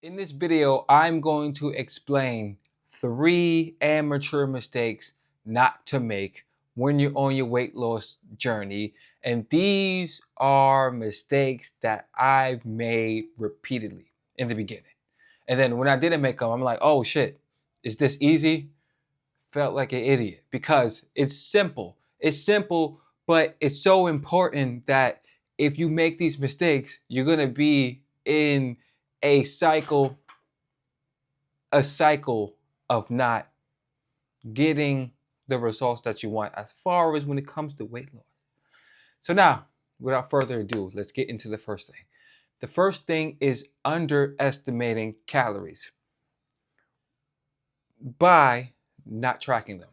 In this video, I'm going to explain 3 amateur mistakes not to make when you're on your weight loss journey. And these are mistakes that I've made repeatedly in the beginning. And then when I didn't make them, I'm like, oh shit, is this easy? Felt like an idiot because it's simple. It's simple, but it's so important that if you make these mistakes, you're going to be in a cycle a cycle of not getting the results that you want as far as when it comes to weight loss. So now, without further ado, let's get into the first thing. The first thing is underestimating calories by not tracking them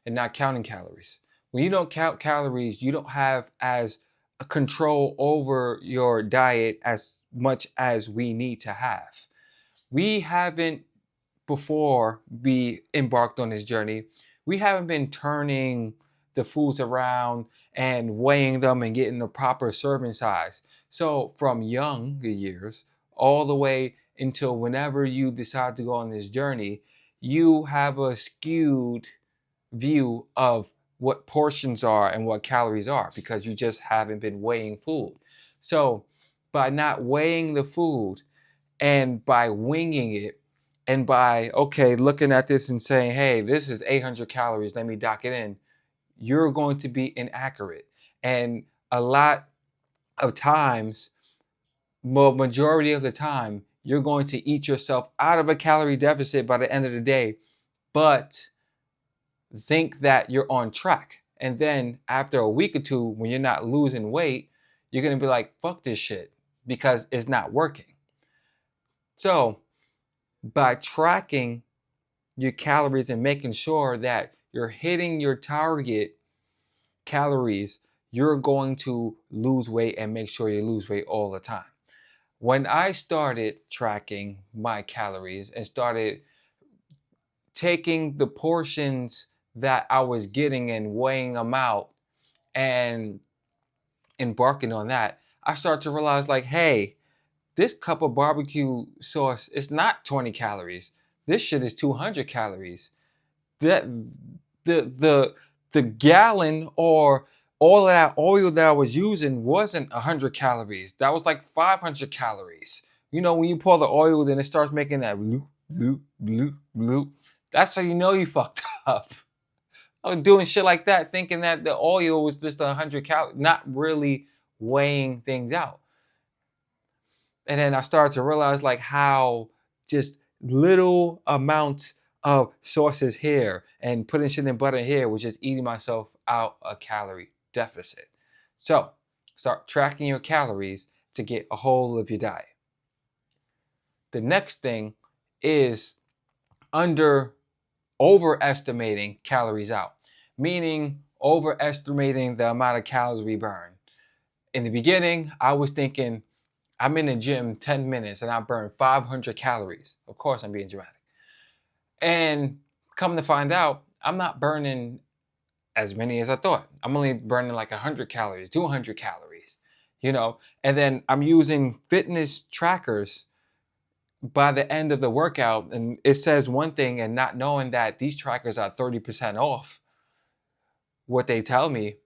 and not counting calories. When you don't count calories, you don't have as a control over your diet as much as we need to have. We haven't before we embarked on this journey, we haven't been turning the foods around and weighing them and getting the proper serving size. So from younger years all the way until whenever you decide to go on this journey, you have a skewed view of what portions are and what calories are because you just haven't been weighing food. So by not weighing the food and by winging it, and by, okay, looking at this and saying, hey, this is 800 calories, let me dock it in, you're going to be inaccurate. And a lot of times, well, majority of the time, you're going to eat yourself out of a calorie deficit by the end of the day, but think that you're on track. And then after a week or two, when you're not losing weight, you're going to be like, fuck this shit because it's not working. So by tracking your calories and making sure that you're hitting your target calories, you're going to lose weight and make sure you lose weight all the time. When I started tracking my calories and started taking the portions that I was getting and weighing them out and embarking on that, I started to realize like, hey, this cup of barbecue sauce is not 20 calories. This shit is 200 calories. That the gallon or all of that oil that I was using wasn't 100 calories. That was like 500 calories. You know, when you pour the oil, then it starts making that bloop, bloop, bloop, bloop. That's how you know you fucked up. I was doing shit like that, thinking that the oil was just 100 calories, not really weighing things out. And then I started to realize like how just little amounts of sauces here and putting shit in butter here was just eating myself out a calorie deficit. So start tracking your calories to get a hold of your diet. The next thing is overestimating calories out, meaning overestimating the amount of calories we burn. In the beginning, I was thinking, I'm in the gym 10 minutes and I burn 500 calories. Of course, I'm being dramatic. And come to find out, I'm not burning as many as I thought. I'm only burning like 100 calories, 200 calories, you know? And then I'm using fitness trackers by the end of the workout, and it says one thing, and not knowing that these trackers are 30% off what they tell me.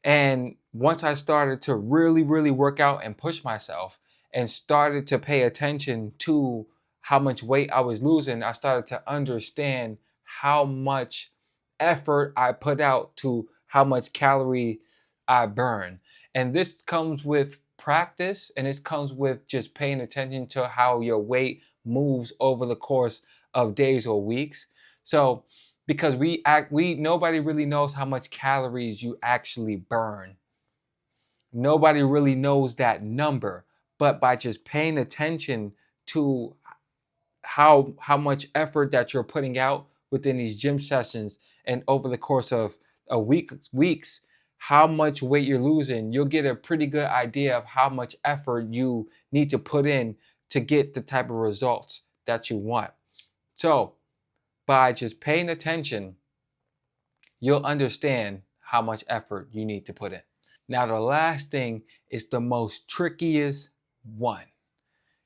And once I started to really, really work out and push myself and started to pay attention to how much weight I was losing, I started to understand how much effort I put out to how much calorie I burn. And this comes with practice, and this comes with just paying attention to how your weight moves over the course of days or weeks. So because nobody really knows how much calories you actually burn. Nobody really knows that number, but by just paying attention to how much effort that you're putting out within these gym sessions and over the course of weeks, how much weight you're losing, you'll get a pretty good idea of how much effort you need to put in to get the type of results that you want. So by just paying attention, you'll understand how much effort you need to put in. Now, the last thing is the most trickiest one.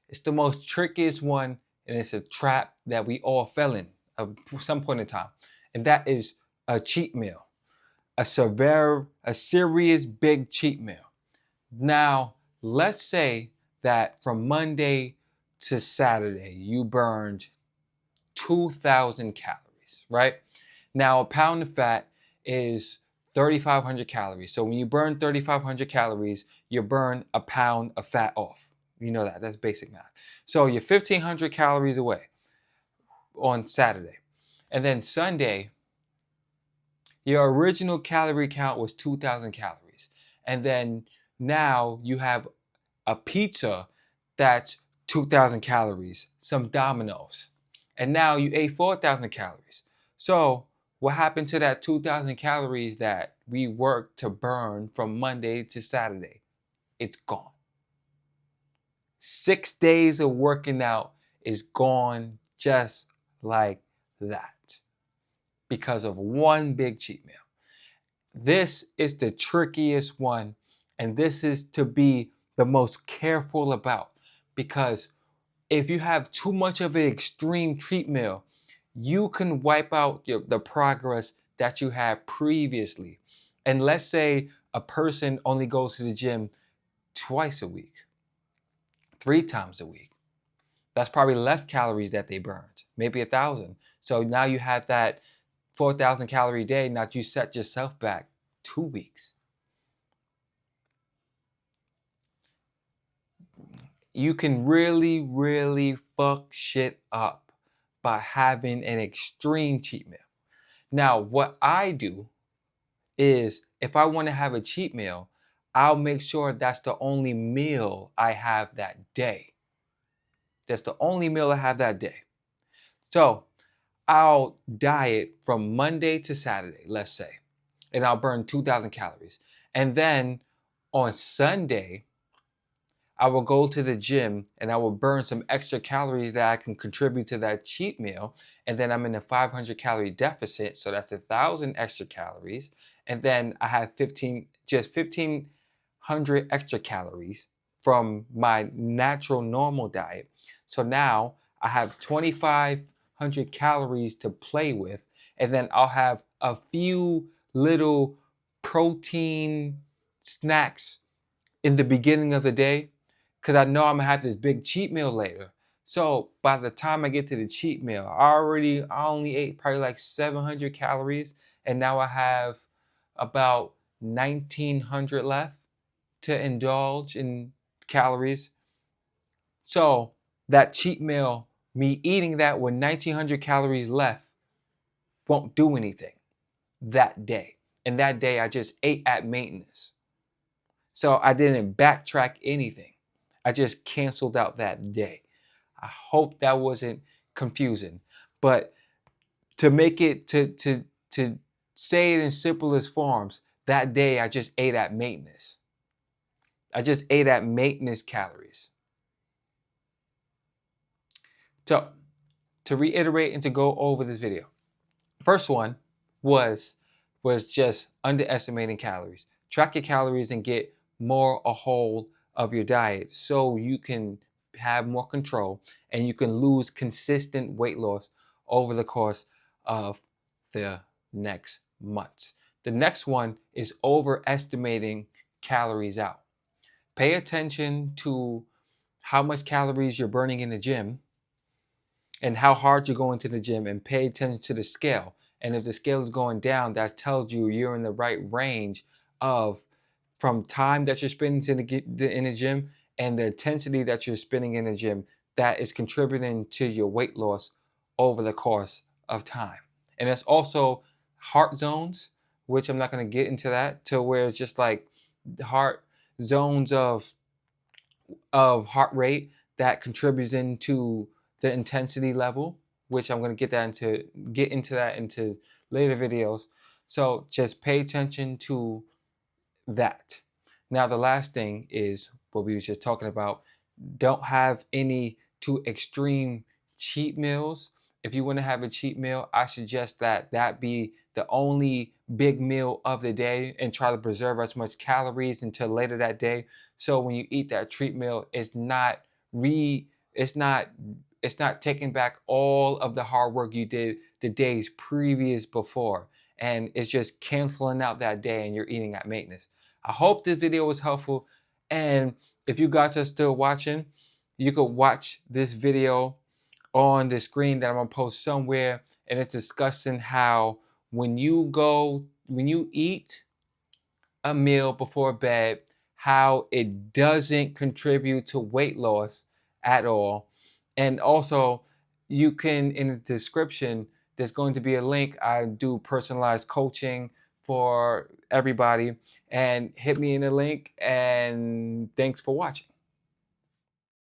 It's the most trickiest one, and it's a trap that we all fell in at some point in time. And that is a cheat meal, a serious big cheat meal. Now, let's say that from Monday to Saturday, you burned 2,000 calories, right? Now, a pound of fat is 3,500 calories. So when you burn 3,500 calories, you burn a pound of fat off. You know that. That's basic math. So you're 1,500 calories away on Saturday. And then Sunday, your original calorie count was 2,000 calories. And then now you have a pizza that's 2,000 calories, some Domino's. And now you ate 4,000 calories. So what happened to that 2,000 calories that we worked to burn from Monday to Saturday? It's gone. 6 days of working out is gone just like that because of one big cheat meal. This is the trickiest one, and this is to be the most careful about, because if you have too much of an extreme cheat meal, you can wipe out the progress that you had previously. And let's say a person only goes to the gym twice a week, 3 times a week. That's probably less calories that they burned, maybe 1,000. So now you have that 4,000 calorie day. Now you set yourself back 2 weeks. You can really, really fuck shit up by having an extreme cheat meal. Now, what I do is if I want to have a cheat meal, I'll make sure that's the only meal I have that day. That's the only meal I have that day. So I'll diet from Monday to Saturday, let's say, and I'll burn 2,000 calories. And then on Sunday, I will go to the gym and I will burn some extra calories that I can contribute to that cheat meal. And then I'm in a 500 calorie deficit. So that's 1,000 extra calories. And then I have 1,500 extra calories from my natural normal diet. So now I have 2,500 calories to play with. And then I'll have a few little protein snacks in the beginning of the day, because I know I'm gonna have this big cheat meal later. So by the time I get to the cheat meal, I only ate probably like 700 calories, and now I have about 1,900 left to indulge in calories. So that cheat meal, me eating that with 1,900 calories left, won't do anything that day. And that day I just ate at maintenance. So I didn't backtrack anything. I just canceled out that day. I hope that wasn't confusing. But to make it to say it in simplest forms, that day I just ate at maintenance. I just ate at maintenance calories. So to reiterate and to go over this video. First one was just underestimating calories. Track your calories and get more a hold of your diet so you can have more control and you can lose consistent weight loss over the course of the next months. The next one is overestimating calories out. Pay attention to how much calories you're burning in the gym and how hard you're going to the gym, and pay attention to the scale. And if the scale is going down, that tells you you're in the right range of from time that you're spending in the gym and the intensity that you're spending in the gym that is contributing to your weight loss over the course of time. And it's also heart zones, which I'm not going to get into that, to where it's just like heart zones of heart rate that contributes into the intensity level, which I'm going to get into that into later videos. So just pay attention to that. Now the last thing is what we were just talking about. Don't have any too extreme cheat meals. If you want to have a cheat meal, I suggest that be the only big meal of the day, and try to preserve as much calories until later that day. So when you eat that treat meal, it's not It's not taking back all of the hard work you did the days previous before, and it's just canceling out that day and you're eating at maintenance. I hope this video was helpful, and if you guys are still watching, you could watch this video on the screen that I'm gonna post somewhere, and it's discussing how when you eat a meal before bed, how it doesn't contribute to weight loss at all. And also, you can, in the description, there's going to be a link. I do personalized coaching for everybody, and hit me in the link, and thanks for watching.